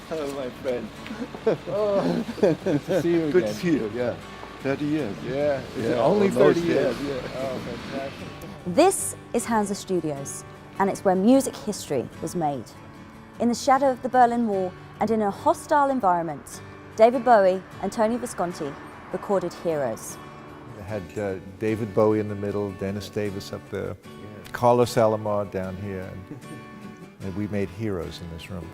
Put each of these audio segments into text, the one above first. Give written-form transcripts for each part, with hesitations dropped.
Hello, my friend. Oh, good to see you again. Good to see you, yeah. 30 years. Yeah, Only 30 years. Yeah. Oh, fantastic. This is Hansa Studios, and it's where music history was made. In the shadow of the Berlin Wall and in a hostile environment, David Bowie and Tony Visconti recorded Heroes. It had David Bowie in the middle, Dennis Davis up there, Carlos Alomar down here, and we made Heroes in this room.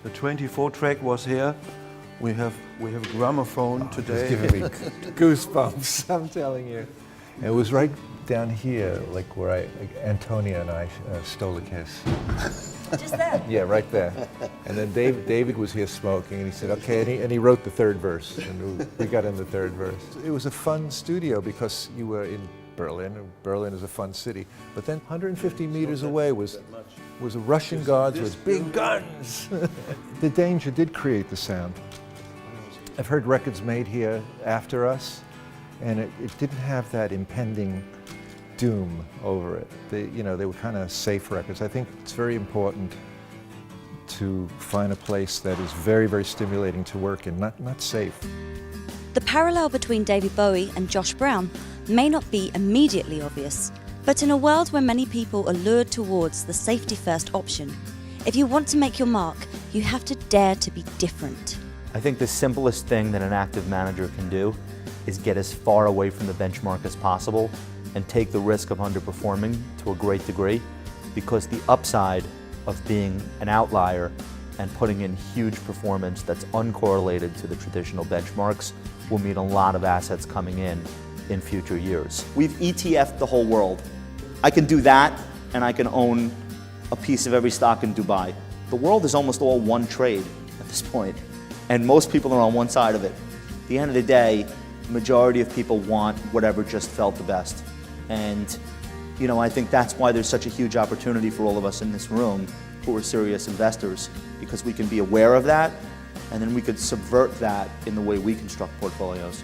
The 24 track was here. We have a gramophone today. It's giving me goosebumps, I'm telling you. And it was right down here, like where Antonia and I stole a kiss. Just there? Yeah, right there. And then David was here smoking, and he said, okay, and he wrote the third verse, and we got in the third verse. It was a fun studio because you were in Berlin, and Berlin is a fun city. But then 150 meters away was a Russian guards with big guns. The danger did create the sound. I've heard records made here after us, and it didn't have that impending doom over it. They were kind of safe records. I think it's very important to find a place that is very, very stimulating to work in, not safe. The parallel between David Bowie and Josh Brown may not be immediately obvious, but in a world where many people are lured towards the safety-first option, if you want to make your mark, you have to dare to be different. I think the simplest thing that an active manager can do is get as far away from the benchmark as possible and take the risk of underperforming to a great degree, because the upside of being an outlier and putting in huge performance that's uncorrelated to the traditional benchmarks will mean a lot of assets coming in future years. We've ETF'd the whole world. I can do that, and I can own a piece of every stock in Dubai. The world is almost all one trade at this point, and most people are on one side of it. At the end of the day, the majority of people want whatever just felt the best. And I think that's why there's such a huge opportunity for all of us in this room who are serious investors, because we can be aware of that, and then we could subvert that in the way we construct portfolios.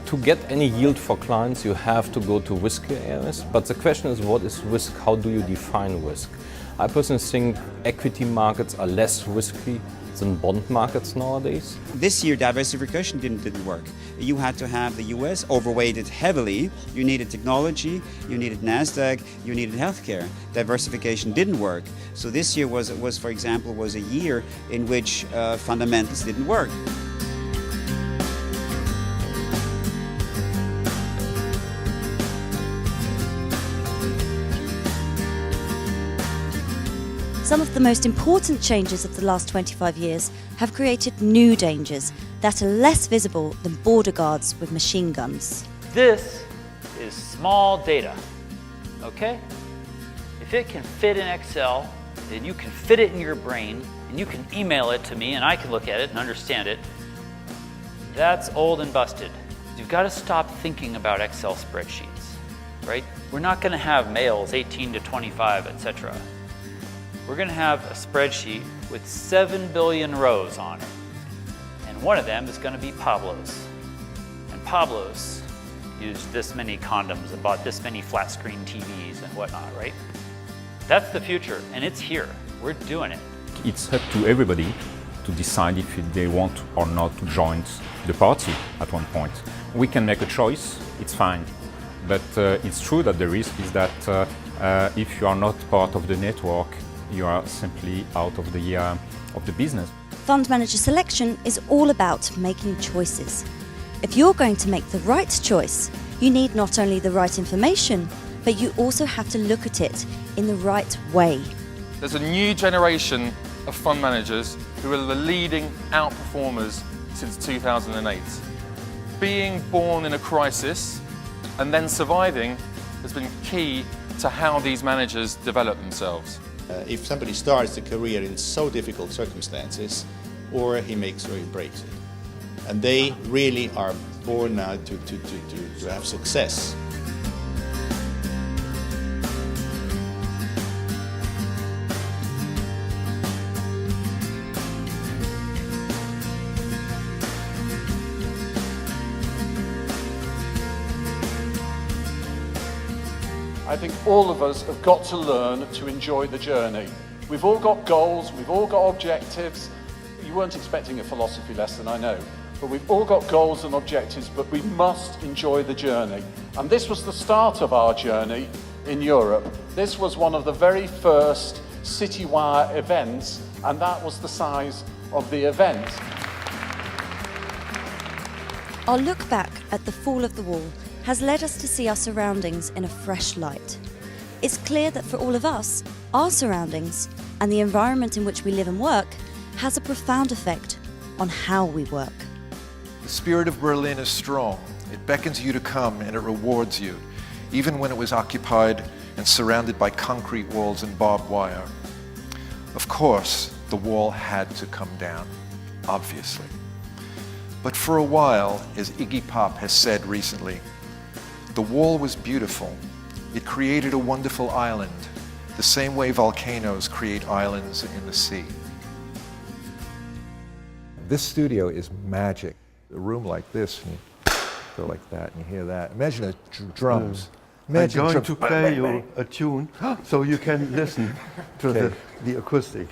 To get any yield for clients, you have to go to risk areas, but the question is, what is risk? How do you define risk? I personally think equity markets are less risky than bond markets nowadays. This year diversification didn't work. You had to have the US overweighted heavily. You needed technology, you needed NASDAQ, you needed healthcare. Diversification didn't work. So this year was for example, a year in which fundamentals didn't work. Some of the most important changes of the last 25 years have created new dangers that are less visible than border guards with machine guns. This is small data, okay? If it can fit in Excel, then you can fit it in your brain, and you can email it to me, and I can look at it and understand it. That's old and busted. You've got to stop thinking about Excel spreadsheets, right? We're not going to have males 18 to 25, etc. We're going to have a spreadsheet with 7 billion rows on it. And one of them is going to be Pablo's. And Pablo's used this many condoms and bought this many flat screen TVs and whatnot, right? That's the future, and it's here. We're doing it. It's up to everybody to decide if they want or not to join the party at one point. We can make a choice, it's fine. But it's true that the risk is that if you are not part of the network, you are simply out of the business. Fund manager selection is all about making choices. If you're going to make the right choice, you need not only the right information, but you also have to look at it in the right way. There's a new generation of fund managers who are the leading outperformers since 2008. Being born in a crisis and then surviving has been key to how these managers develop themselves. If somebody starts a career in so difficult circumstances, or he makes or he breaks it. And they really are born now to have success. I think all of us have got to learn to enjoy the journey. We've all got goals, we've all got objectives. You weren't expecting a philosophy lesson, I know, but we've all got goals and objectives, but we must enjoy the journey. And this was the start of our journey in Europe. This was one of the very first Citywire events, and that was the size of the event. Our look back at the fall of the wall has led us to see our surroundings in a fresh light. It's clear that for all of us, our surroundings and the environment in which we live and work has a profound effect on how we work. The spirit of Berlin is strong. It beckons you to come and it rewards you, even when it was occupied and surrounded by concrete walls and barbed wire. Of course, the wall had to come down, obviously. But for a while, as Iggy Pop has said recently, the wall was beautiful. It created a wonderful island, the same way volcanoes create islands in the sea. This studio is magic. A room like this, and you go like that, and you hear that. Imagine the drums. Imagine I'm going to play you a tune so you can listen to the acoustic.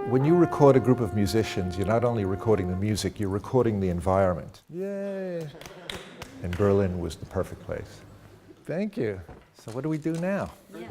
When you record a group of musicians, you're not only recording the music, you're recording the environment. Yay! And Berlin was the perfect place. Thank you. So what do we do now? Yeah.